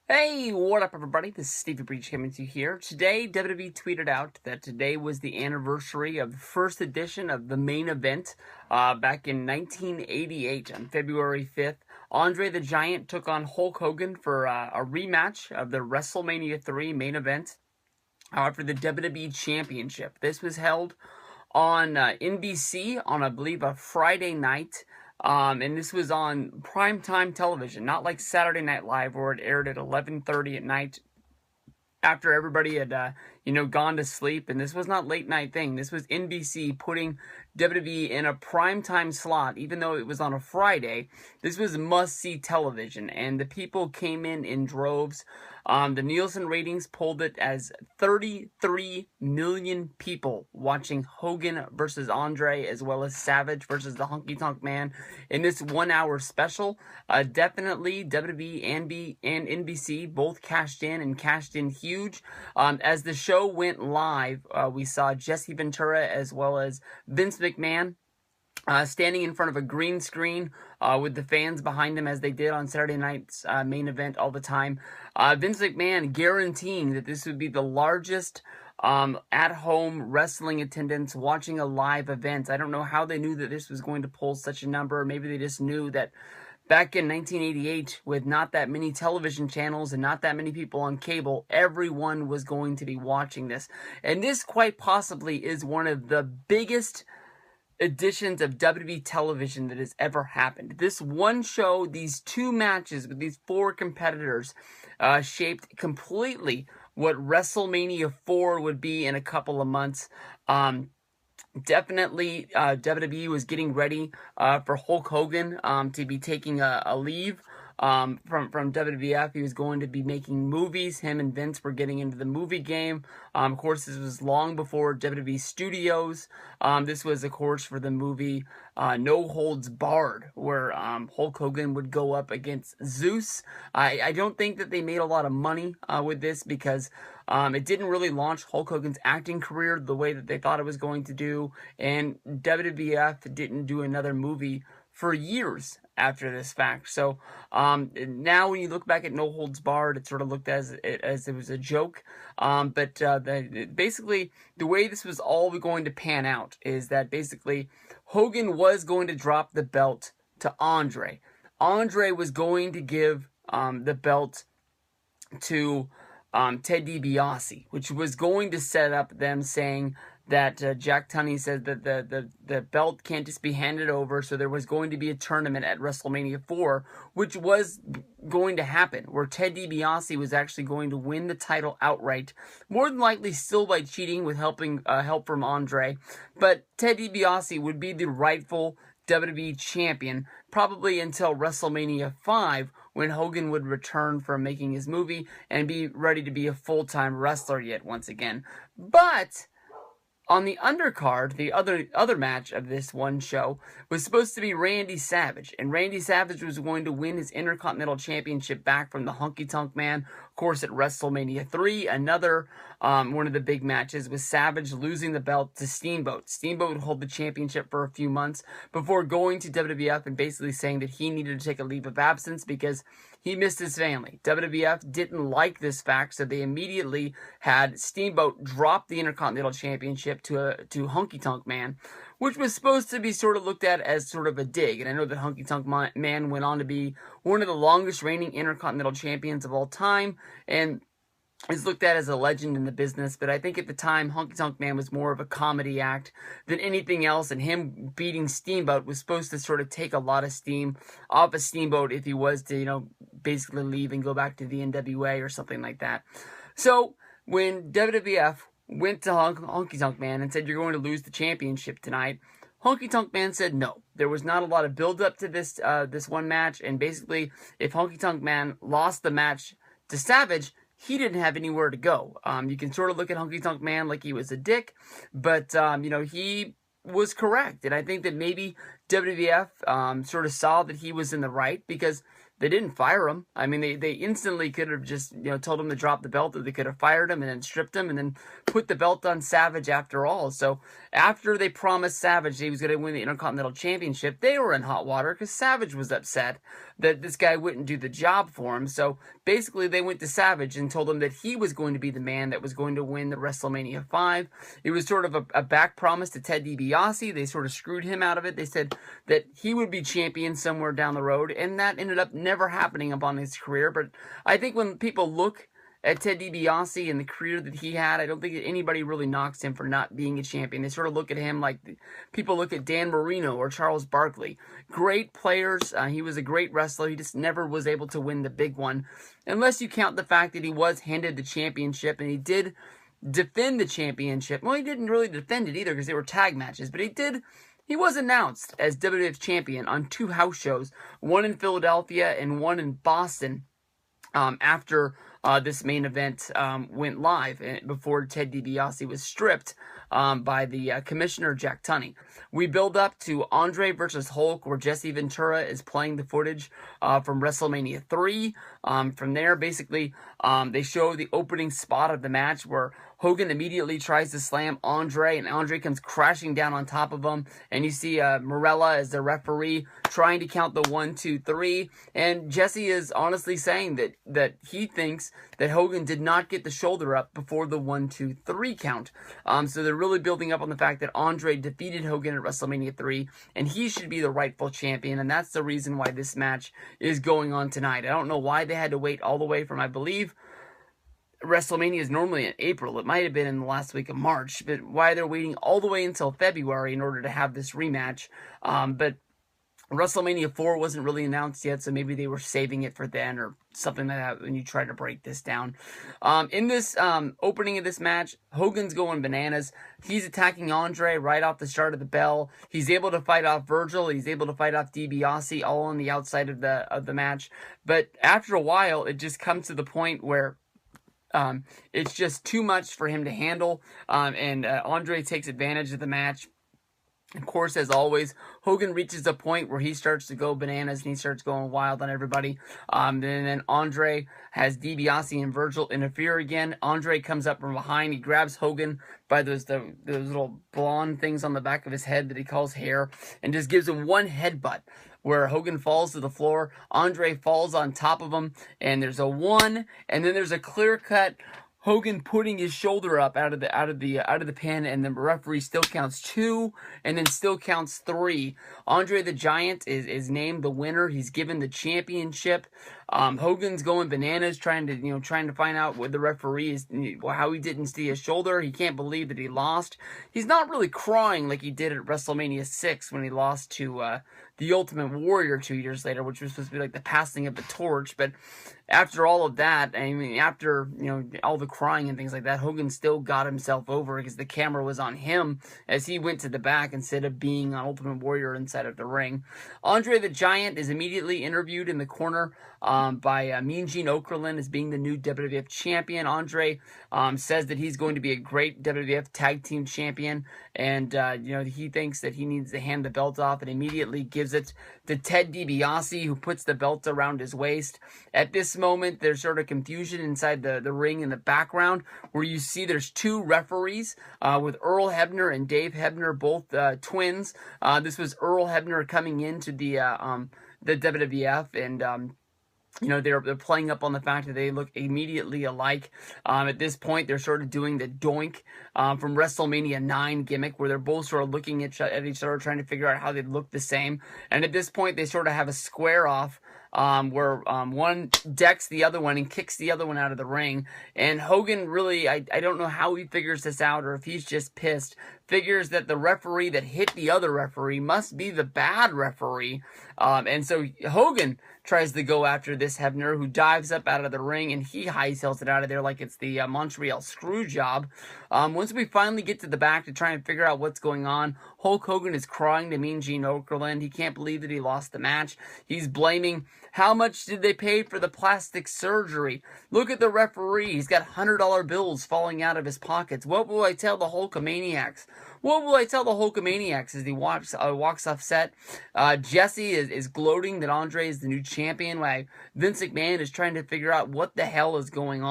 Hey, what up everybody? This is Stevie Breach coming to you here. Today, WWE tweeted out that today was the anniversary of the first edition of the main event back in 1988 on February 5th. Andre the Giant took on Hulk Hogan for a rematch of the WrestleMania III main event for the WWE Championship. This was held on NBC on, I believe, a Friday night. And this was on primetime television, not like Saturday Night Live where it aired at 11:30 at night after everybody had, gone to sleep. And this was not late night thing. This was NBC putting WWE in a primetime slot, even though it was on a Friday. This was must-see television, and the people came in droves. The Nielsen ratings pulled it as 33 million people watching Hogan versus Andre, as well as Savage versus the Honky Tonk Man in this 1 hour special. Definitely WWE and NBC both cashed in huge. As the show went live, we saw Jesse Ventura as well as Vince McMahon standing in front of a green screen with the fans behind him, as they did on Saturday night's main event all the time. Vince McMahon guaranteeing that this would be the largest at-home wrestling attendance watching a live event. I don't know how they knew that this was going to pull such a number. Maybe they just knew that back in 1988, with not that many television channels and not that many people on cable, everyone was going to be watching this. And this quite possibly is one of the biggest editions of WWE television that has ever happened. This one show, these two matches with these four competitors, shaped completely what WrestleMania IV would be in a couple of months. Definitely, WWE was getting ready for Hulk Hogan to be taking a leave from WWF. He was going to be making movies. Him and Vince were getting into the movie game. Of course, this was long before WWE Studios. This was, of course, for the movie No Holds Barred, where Hulk Hogan would go up against Zeus. I don't think that they made a lot of money with this, because it didn't really launch Hulk Hogan's acting career the way that they thought it was going to do, and WWF didn't do another movie for years after this fact. So now when you look back at No Holds Barred, it sort of looked as it was a joke. But basically, the way this was all going to pan out is that basically Hogan was going to drop the belt to Andre. Andre was going to give the belt to Ted DiBiase, which was going to set up them saying that Jack Tunney said that the belt can't just be handed over, so there was going to be a tournament at WrestleMania IV, which was going to happen, where Ted DiBiase was actually going to win the title outright, more than likely still by cheating with help from Andre, but Ted DiBiase would be the rightful WWE champion, probably until WrestleMania V, when Hogan would return from making his movie and be ready to be a full-time wrestler yet once again. But on the undercard, the other match of this one show was supposed to be Randy Savage, and Randy Savage was going to win his Intercontinental Championship back from the Honky Tonk Man, of course, at WrestleMania III. Another one of the big matches was Savage losing the belt to Steamboat. Steamboat would hold the championship for a few months before going to WWF and basically saying that he needed to take a leave of absence because he missed his family. WWF didn't like this fact, so they immediately had Steamboat drop the Intercontinental Championship to Honky Tonk Man, which was supposed to be sort of looked at as sort of a dig. And I know that Honky Tonk Man went on to be one of the longest reigning Intercontinental Champions of all time, and is looked at as a legend in the business, but I think at the time, Honky Tonk Man was more of a comedy act than anything else, and him beating Steamboat was supposed to sort of take a lot of steam off of Steamboat if he was to, basically leave and go back to the NWA or something like that. So, when WWF went to Honky Tonk Man and said, "You're going to lose the championship tonight," Honky Tonk Man said no. There was not a lot of build-up to this one match, and basically, if Honky Tonk Man lost the match to Savage, he didn't have anywhere to go. You can sort of look at Honky Tonk Man like he was a dick, but, he was correct. And I think that maybe WWF sort of saw that he was in the right, because they didn't fire him. I mean, they instantly could have just, told him to drop the belt, or they could have fired him and then stripped him and then put the belt on Savage after all. So after they promised Savage he was going to win the Intercontinental Championship, they were in hot water because Savage was upset that this guy wouldn't do the job for him. So basically they went to Savage and told him that he was going to be the man that was going to win the WrestleMania 5. It was sort of a back promise to Ted DiBiase. They sort of screwed him out of it. They said that he would be champion somewhere down the road, and that ended up never happening upon his career. But I think when people look at Ted DiBiase and the career that he had, I don't think anybody really knocks him for not being a champion. They sort of look at him like people look at Dan Marino or Charles Barkley. Great players. He was a great wrestler. He just never was able to win the big one, unless you count the fact that he was handed the championship, and he did defend the championship. Well, he didn't really defend it either because they were tag matches, but he was announced as WWF champion on 2 house shows, one in Philadelphia and one in Boston, after this main event went live, before Ted DiBiase was stripped by the commissioner, Jack Tunney. We build up to Andre versus Hulk, where Jesse Ventura is playing the footage from WrestleMania 3. From there, basically, they show the opening spot of the match where Hogan immediately tries to slam Andre, and Andre comes crashing down on top of him. And you see Morella as the referee trying to count the 1, 2, 3. And Jesse is honestly saying that he thinks that Hogan did not get the shoulder up before the 1, 2, 3 count. So they're really building up on the fact that Andre defeated Hogan at WrestleMania 3, and he should be the rightful champion. And that's the reason why this match is going on tonight. I don't know why they had to wait all the way from, I believe, WrestleMania is normally in April. It might have been in the last week of March, but why they're waiting all the way until February in order to have this rematch. But WrestleMania 4 wasn't really announced yet, so maybe they were saving it for then or something like that when you try to break this down. In this opening of this match, Hogan's going bananas. He's attacking Andre right off the start of the bell. He's able to fight off Virgil. He's able to fight off DiBiase all on the outside of the match. But after a while, it just comes to the point where it's just too much for him to handle, and Andre takes advantage of the match. Of course, as always, Hogan reaches a point where he starts to go bananas and he starts going wild on everybody. And then Andre has DiBiase and Virgil interfere again. Andre comes up from behind. He grabs Hogan by those little blonde things on the back of his head that he calls hair, and just gives him one headbutt, where Hogan falls to the floor. Andre falls on top of him, and there's a 1, and then there's a clear-cut Hogan putting his shoulder up out of the pin, and the referee still counts 2, and then still counts 3. Andre the Giant is named the winner. He's given the championship. Hogan's going bananas, trying to find out what the referee is, how he didn't see his shoulder. He can't believe that he lost. He's not really crying like he did at WrestleMania 6 when he lost to the Ultimate Warrior 2 years later, which was supposed to be like the passing of the torch. But after all of that, I mean, after all the crying and things like that, Hogan still got himself over because the camera was on him as he went to the back instead of being on Ultimate Warrior inside of the ring. Andre the Giant is immediately interviewed in the corner by Mean Gene Okerlund as being the new WWF champion. Andre says that he's going to be a great WWF tag team champion, and he thinks that he needs to hand the belt off, and immediately gives it to Ted DiBiase, who puts the belt around his waist. At this moment, there's sort of confusion inside the ring in the background, where you see there's 2 referees with Earl Hebner and Dave Hebner, both twins. This was Earl Hebner coming into the WWF, and they're playing up on the fact that they look immediately alike. At this point, they're sort of doing the doink from WrestleMania 9 gimmick, where they're both sort of looking at each other, trying to figure out how they look the same. And at this point, they sort of have a square off, where one decks the other one and kicks the other one out of the ring. And Hogan really, I don't know how he figures this out, or if he's just pissed, figures that the referee that hit the other referee must be the bad referee. And so Hogan tries to go after this Hebner, who dives up out of the ring, and he hightails it out of there like it's the Montreal screw job. Once we finally get to the back to try and figure out what's going on, Hulk Hogan is crying to Mean Gene Okerlund. He can't believe that he lost the match. He's blaming, how much did they pay for the plastic surgery? Look at the referee. He's got $100 bills falling out of his pockets. What will I tell the Hulkamaniacs? What will I tell the Hulkamaniacs as he walks off set? Jesse is gloating that Andre is the new champion, while Vince McMahon is trying to figure out what the hell is going on.